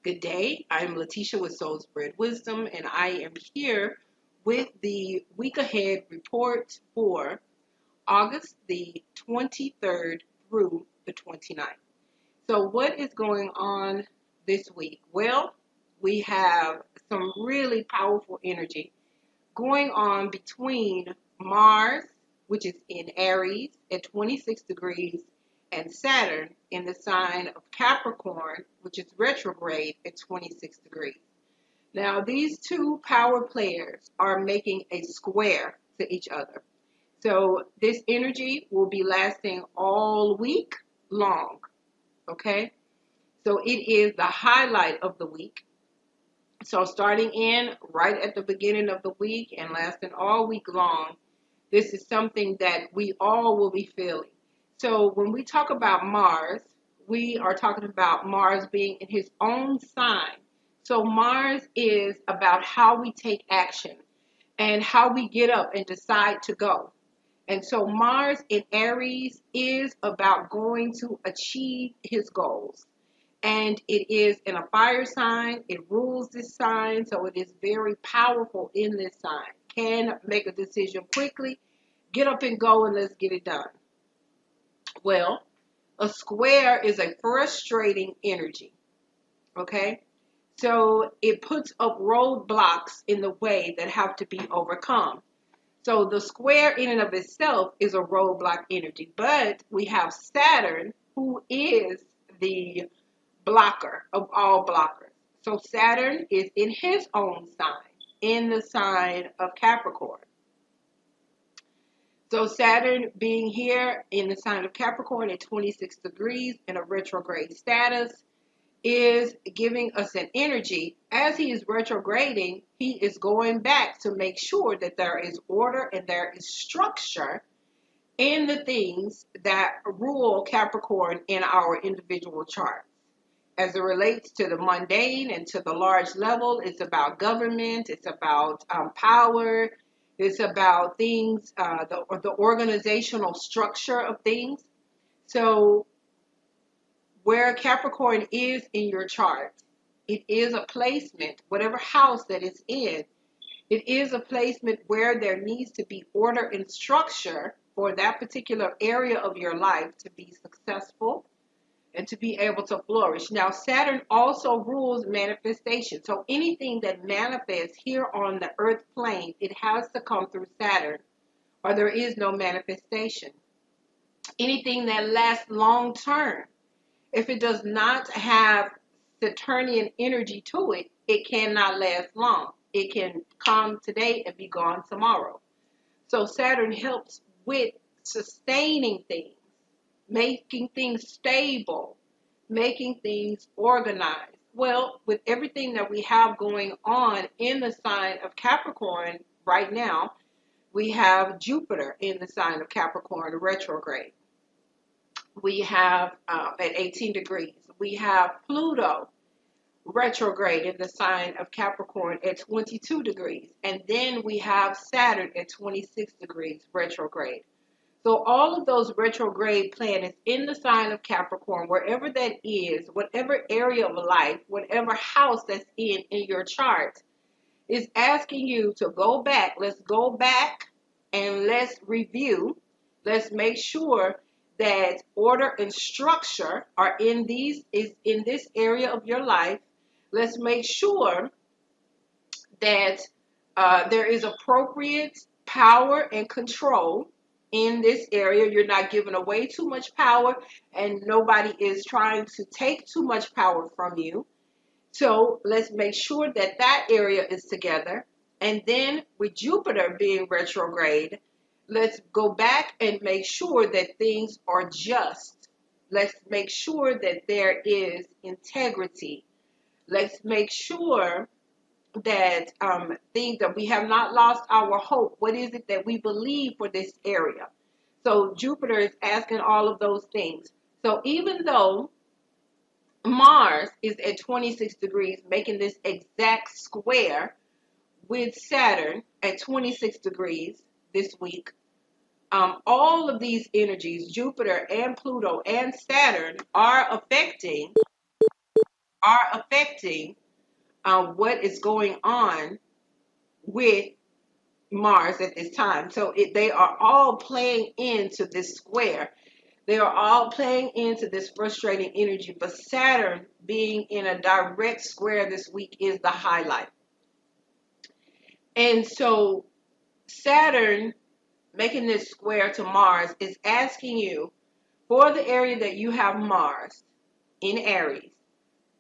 Good day. I'm Lateesha with Soul Spread Wisdom, and I am here with the week ahead report for August the 23rd through the 29th. So, what is going on this week? Well, we have some really powerful energy going on between Mars, which is in Aries at 26 degrees, and Saturn in the sign of Capricorn, which is retrograde at 26 degrees. Now, these two power players are making a square to each other. So, this energy will be lasting all week long. Okay? So, it is the highlight of the week. So starting in right at the beginning of the week and lasting all week long, this is something that we all will be feeling. So when we talk about Mars, we are talking about Mars being in his own sign. So Mars is about how we take action and how we get up and decide to go. And so Mars in Aries is about going to achieve his goals, and it is in a fire sign. It rules this sign, so it is very powerful in this sign. Can make a decision quickly, get up and go, and let's get it done. Well, a square is a frustrating energy, okay? So it puts up roadblocks in the way that have to be overcome. So the square in and of itself is a roadblock energy, but we have Saturn, who is the blocker of all blockers. So Saturn is in his own sign, in the sign of Capricorn. So Saturn being here in the sign of Capricorn at 26 degrees in a retrograde status is giving us an energy. As he is retrograding, he is going back to make sure that there is order and there is structure in the things that rule Capricorn in our individual chart. As it relates to the mundane and to the large level, it's about government, it's about power, it's about things, the organizational structure of things. So where Capricorn is in your chart, it is a placement, whatever house that it's in, it is a placement where there needs to be order and structure for that particular area of your life to be successful and to be able to flourish. Now, Saturn also rules manifestation. So anything that manifests here on the earth plane, it has to come through Saturn, or there is no manifestation. Anything that lasts long term, if it does not have Saturnian energy to it, it cannot last long. It can come today and be gone tomorrow. So Saturn helps with sustaining things, making things stable, making things organized. Well, with everything that we have going on in the sign of Capricorn right now, we have Jupiter in the sign of Capricorn retrograde. We have at 18 degrees. We have Pluto retrograde in the sign of Capricorn at 22 degrees. And then we have Saturn at 26 degrees retrograde. So all of those retrograde planets in the sign of Capricorn, wherever that is, whatever area of life, whatever house that's in your chart, is asking you to go back. Let's go back and let's review. Let's make sure that order and structure are in this area of your life. Let's make sure that there is appropriate power and control in this area. You're not giving away too much power, and nobody is trying to take too much power from you. So let's make sure that that area is together. And then with Jupiter being retrograde, let's go back and make sure that things are just. Let's make sure that there is integrity. Let's make sure that things that we have not lost our hope. What is it that we believe for this area? So Jupiter is asking all of those things. So even though Mars is at 26 degrees, making this exact square with Saturn at 26 degrees this week, all of these energies, Jupiter and Pluto and Saturn, are affecting are affecting what is going on with Mars at this time. So they are all playing into this square. They are all playing into this frustrating energy, but Saturn being in a direct square this week is the highlight. And so Saturn making this square to Mars is asking you for the area that you have Mars in Aries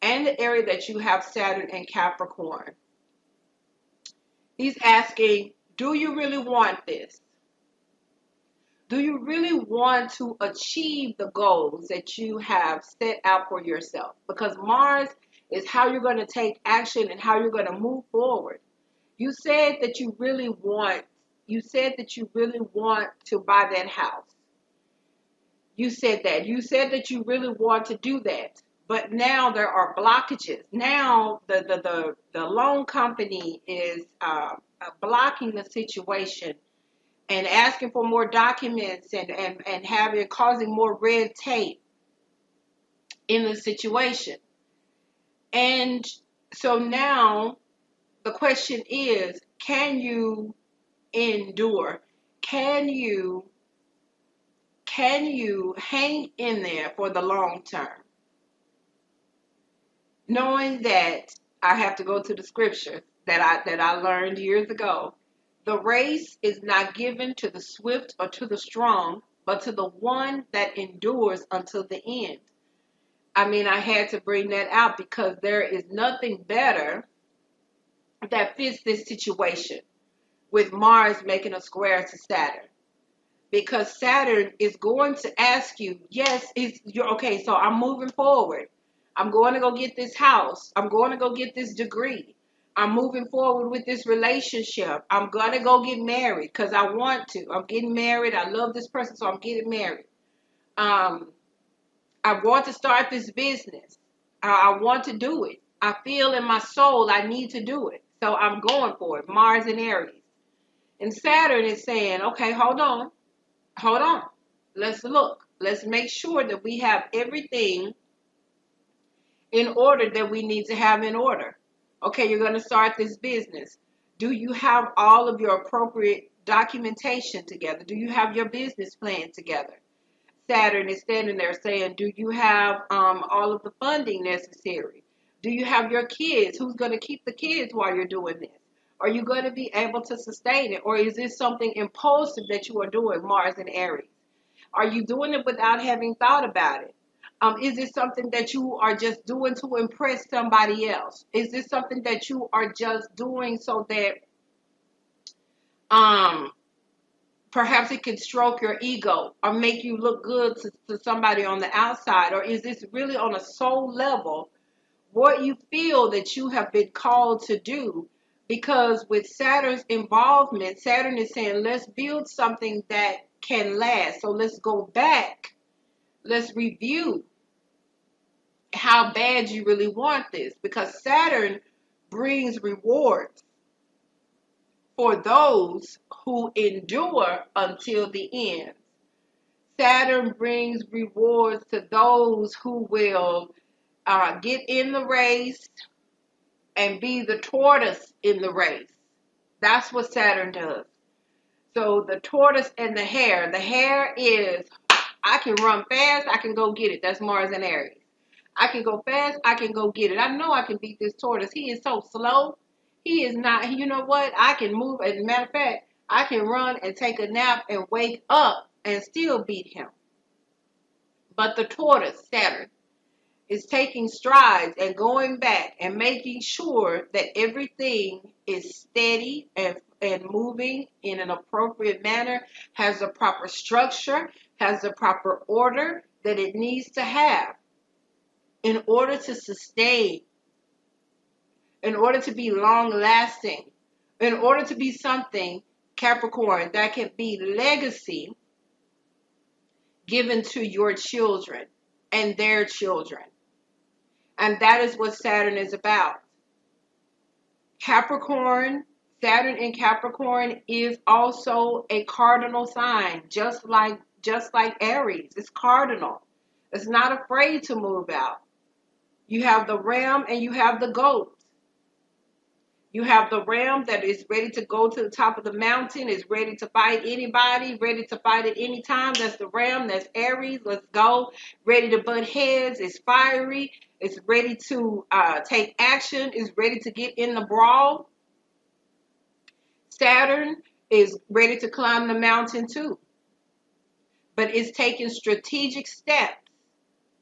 and the area that you have Saturn in Capricorn. He's asking, do you really want this? Do you really want to achieve the goals that you have set out for yourself? Because Mars is how you're going to take action and how you're going to move forward. You said that you really want to buy that house. You said that. You said that you really want to do that. But now there are blockages. Now the loan company is blocking the situation and asking for more documents and causing more red tape in the situation. And so now the question is, can you endure? Can you hang in there for the long term? Knowing that I have to go to the scripture that I learned years ago. The race is not given to the swift or to the strong, but to the one that endures until the end. I mean, I had to bring that out because there is nothing better that fits this situation with Mars making a square to Saturn. Because Saturn is going to ask you, yes, you're okay, so I'm moving forward. I'm going to go get this house. I'm going to go get this degree. I'm moving forward with this relationship. I'm going to go get married because I want to. I'm getting married. I love this person, so I'm getting married. I want to start this business. I want to do it. I feel in my soul I need to do it. So I'm going for it. Mars and Aries. And Saturn is saying, okay, hold on. Hold on. Let's look. Let's make sure that we have everything in order that we need to have in order. Okay, you're going to start this business. Do you have all of your appropriate documentation together? Do you have your business plan together? Saturn is standing there saying, do you have all of the funding necessary? Do you have your kids? Who's going to keep the kids while you're doing this? Are you going to be able to sustain it? Or is this something impulsive that you are doing, Mars and Aries? Are you doing it without having thought about it? Is this something that you are just doing to impress somebody else? Is this something that you are just doing so that perhaps it can stroke your ego or make you look good to somebody on the outside? Or is this really on a soul level what you feel that you have been called to do? Because with Saturn's involvement, Saturn is saying, let's build something that can last. So let's go back. Let's review how bad you really want this. Because Saturn brings rewards for those who endure until the end. Saturn brings rewards to those who will get in the race and be the tortoise in the race. That's what Saturn does. So the tortoise and the hare is, I can run fast, I can go get it. That's Mars and Aries. I can go fast, I can go get it. I know I can beat this tortoise. He is so slow. He is not, you know what? I can move. As a matter of fact, I can run and take a nap and wake up and still beat him. But the tortoise, Saturn, is taking strides and going back and making sure that everything is steady and moving in an appropriate manner, has the proper structure, has the proper order that it needs to have in order to sustain, in order to be long lasting, in order to be something, Capricorn, that can be legacy given to your children and their children. And that is what Saturn is about. Capricorn, Saturn in Capricorn is also a cardinal sign, just like Aries. It's cardinal. It's not afraid to move out. You have the ram and you have the goat. You have the ram that is ready to go to the top of the mountain, is ready to fight anybody, ready to fight at any time. That's the ram. That's Aries. Let's go. Ready to butt heads. It's fiery. It's ready to take action. It's ready to get in the brawl. Saturn is ready to climb the mountain too. But it's taking strategic steps.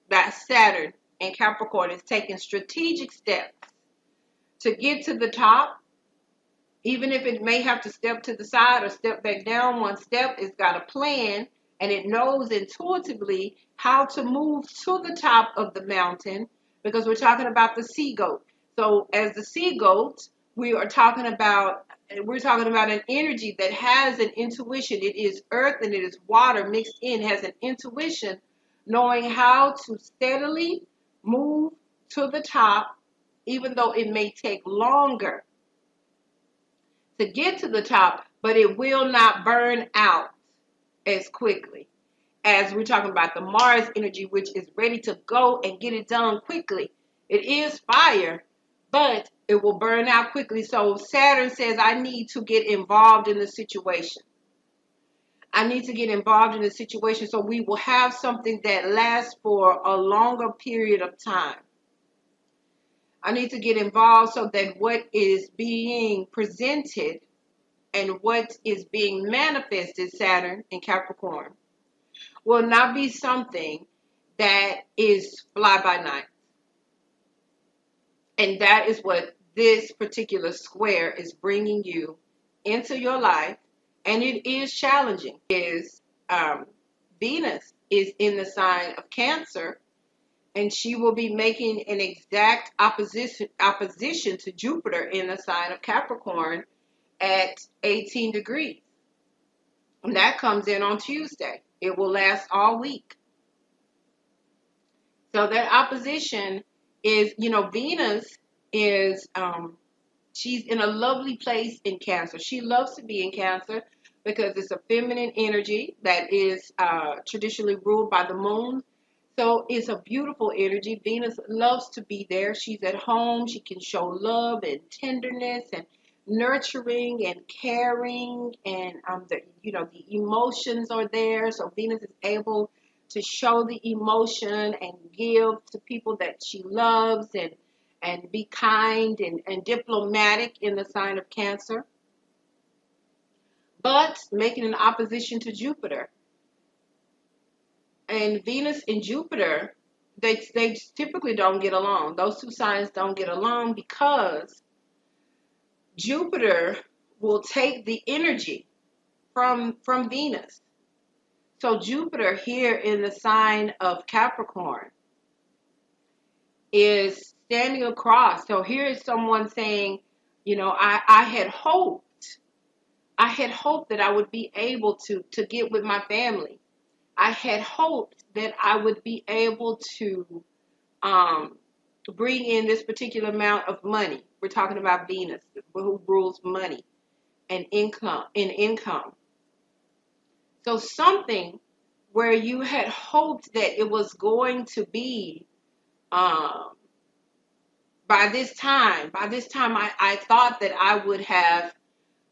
That Saturn in Capricorn is taking strategic steps to get to the top. Even if it may have to step to the side or step back down one step, it's got a plan, and it knows intuitively how to move to the top of the mountain, because we're talking about the sea goat. So as the sea goat, we're talking about an energy that has an intuition. It is earth and it is water mixed in, has an intuition, knowing how to steadily move to the top, even though it may take longer to get to the top, but it will not burn out as quickly as we're talking about the Mars energy, which is ready to go and get it done quickly. It is fire, but it will burn out quickly. So Saturn says, I need to get involved in the situation. I need to get involved in the situation so we will have something that lasts for a longer period of time. I need to get involved so that what is being presented and what is being manifested, Saturn in Capricorn, will not be something that is fly by night. And that is what this particular square is bringing you into your life. And it is challenging. Venus is in the sign of Cancer, and she will be making an exact opposition to Jupiter in the sign of Capricorn at 18 degrees. And that comes in on Tuesday. It will last all week. So that opposition is, Venus is, she's in a lovely place in Cancer. She loves to be in Cancer because it's a feminine energy that is traditionally ruled by the moon. So it's a beautiful energy. Venus loves to be there. She's at home. She can show love and tenderness and nurturing and caring, and the emotions are there. So Venus is able to show the emotion and give to people that she loves, and be kind and diplomatic in the sign of Cancer, but making an opposition to Jupiter. And Venus and Jupiter, they typically don't get along. Those two signs don't get along because Jupiter will take the energy from Venus. So Jupiter here in the sign of Capricorn is standing across. So here is someone saying, I had hoped that I would be able to get with my family. I had hoped that I would be able to bring in this particular amount of money. We're talking about Venus, who rules money and income. So something where you had hoped that it was going to be by this time I thought that I would have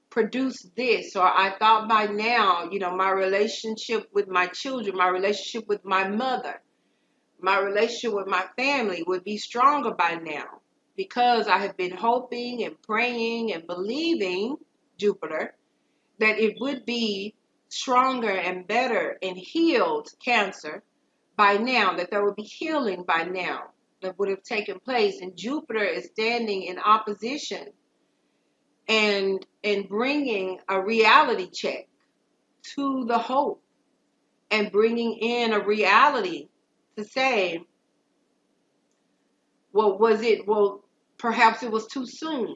produced this, or I thought by now, my relationship with my children, my relationship with my mother, my relationship with my family would be stronger by now, because I have been hoping and praying and believing, Jupiter, that it would be stronger and better and healed, Cancer, by now, that there would be healing by now that would have taken place. And Jupiter is standing in opposition and bringing a reality check to the hope, and bringing in a reality to say, perhaps it was too soon.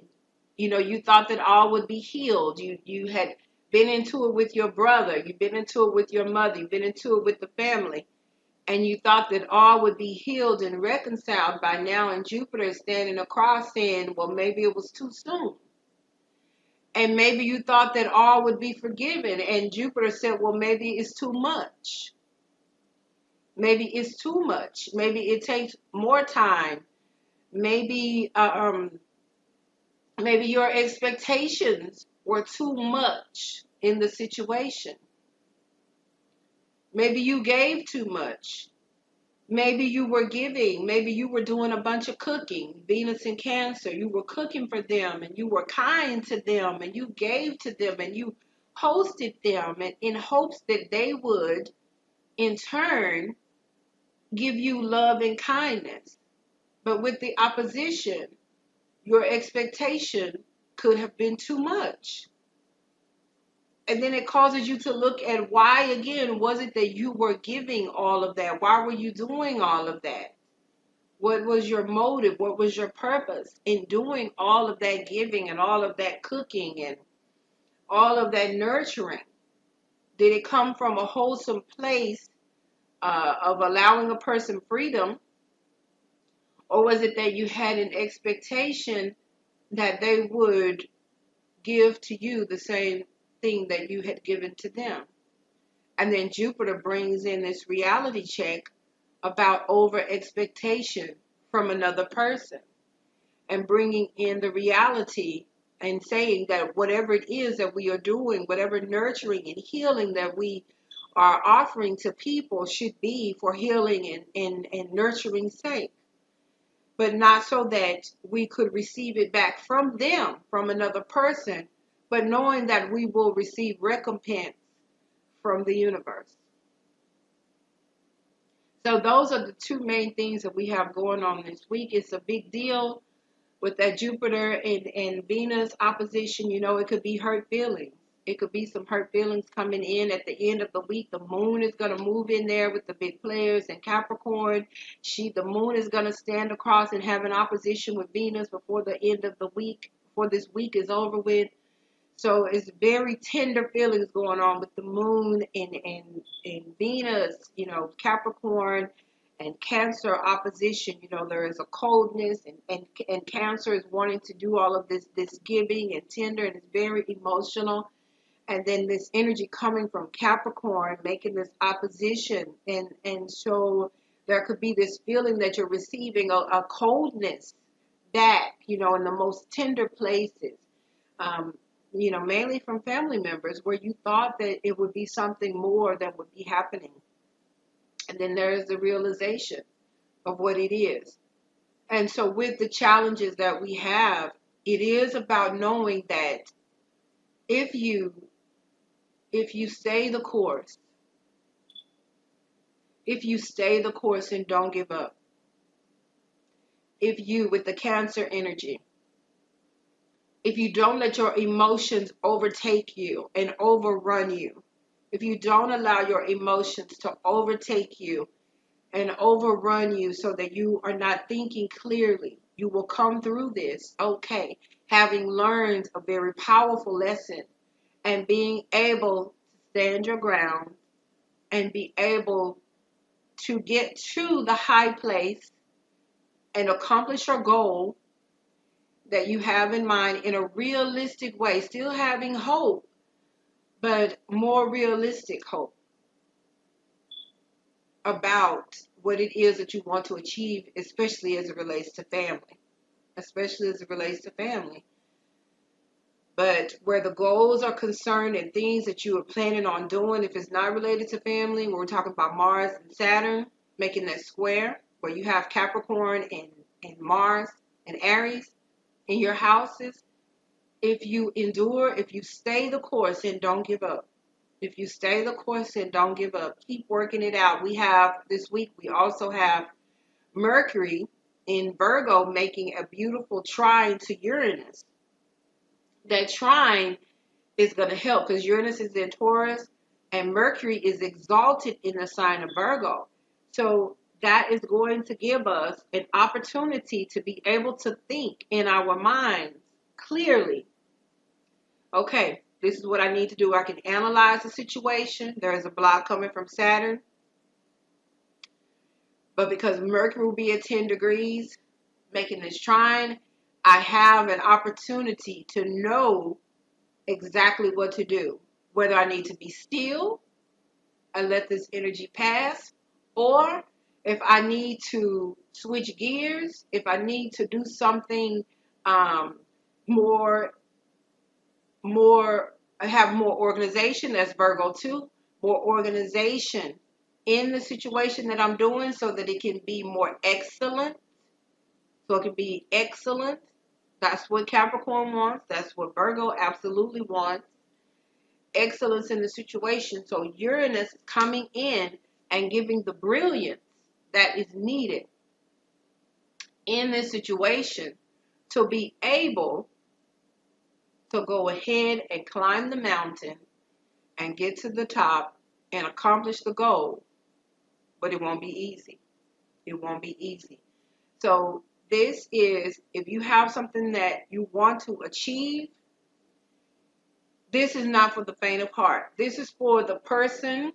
You thought that all would be healed. You had been into it with your brother. You've been into it with your mother. You've been into it with the family. And you thought that all would be healed and reconciled by now. And Jupiter is standing across saying, well, maybe it was too soon. And maybe you thought that all would be forgiven. And Jupiter said, well, maybe it's too much. Maybe it's too much. Maybe it takes more time Maybe maybe your expectations were too much in the situation. Maybe you gave too much. Maybe you were giving. Maybe you were doing a bunch of cooking. Venus in Cancer, you were cooking for them and you were kind to them and you gave to them and you hosted them and in hopes that they would in turn give you love and kindness. But with the opposition, your expectation could have been too much. And then it causes you to look at why again was it that you were giving all of that? Why were you doing all of that? What was your motive? What was your purpose in doing all of that giving and all of that cooking and all of that nurturing? Did it come from a wholesome place of allowing a person freedom? Or was it that you had an expectation that they would give to you the same thing that you had given to them? And then Jupiter brings in this reality check about over expectation from another person and bringing in the reality and saying that whatever it is that we are doing, whatever nurturing and healing that we are offering to people should be for healing and nurturing sake, but not so that we could receive it back from them, from another person, but knowing that we will receive recompense from the universe. So those are the two main things that we have going on this week. It's a big deal with that Jupiter and Venus opposition. You know, it could be hurt feelings. It could be some hurt feelings coming in at the end of the week. The moon is going to move in there with the big players in Capricorn. The moon is going to stand across and have an opposition with Venus before the end of the week, before this week is over with. So it's very tender feelings going on with the moon and Venus, you know, Capricorn and Cancer opposition. You know, there is a coldness and Cancer is wanting to do all of this giving and tender, and it's very emotional. And then this energy coming from Capricorn making this opposition. And so there could be this feeling that you're receiving a coldness back, you know, in the most tender places. You know, mainly from family members where you thought that it would be something more that would be happening. And then there is the realization of what it is. And so with the challenges that we have, it is about knowing that if you stay the course, if you stay the course and don't give up, if you, with the Cancer energy, if you don't let your emotions overtake you and overrun you, if you don't allow your emotions to overtake you and overrun you so that you are not thinking clearly, you will come through this, okay, having learned a very powerful lesson and being able to stand your ground and be able to get to the high place and accomplish your goal that you have in mind in a realistic way, still having hope, but more realistic hope about what it is that you want to achieve, especially as it relates to family. Especially as it relates to family. But where the goals are concerned and things that you are planning on doing, if it's not related to family, where we're talking about Mars and Saturn, making that square, where you have Capricorn and Mars and Aries in your houses, if you endure, if you stay the course and don't give up, if you stay the course and don't give up, keep working it out. We have this week, we also have Mercury in Virgo making a beautiful trine to Uranus. That trine is going to help because Uranus is in Taurus and Mercury is exalted in the sign of Virgo. So that is going to give us an opportunity to be able to think in our minds clearly. Okay, this is what I need to do. I can analyze the situation. There is a block coming from Saturn. But because Mercury will be at 10 degrees, making this trine, I have an opportunity to know exactly what to do. Whether I need to be still and let this energy pass, or If I need to switch gears, if I need to do something more, I have more organization, that's Virgo too, more organization in the situation that I'm doing so that it can be more excellent. So it can be excellent. That's what Capricorn wants. That's what Virgo absolutely wants. Excellence in the situation. So Uranus is coming in and giving the brilliance that is needed in this situation to be able to go ahead and climb the mountain and get to the top and accomplish the goal. But it won't be easy. It won't be easy. So this is, if you have something that you want to achieve, this is not for the faint of heart. This is for the person.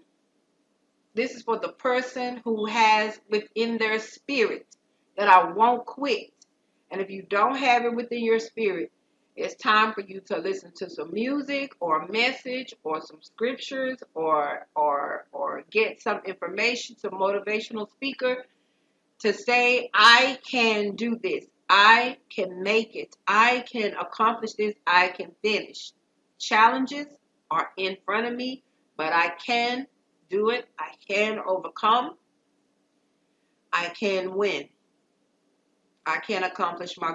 This is for the person who has within their spirit that I won't quit. And if you don't have it within your spirit, it's time for you to listen to some music or a message or some scriptures or get some information, some motivational speaker to say, I can do this. I can make it. I can accomplish this. I can finish. Challenges are in front of me, but I can do it. I can overcome. I can win. I can accomplish my goal.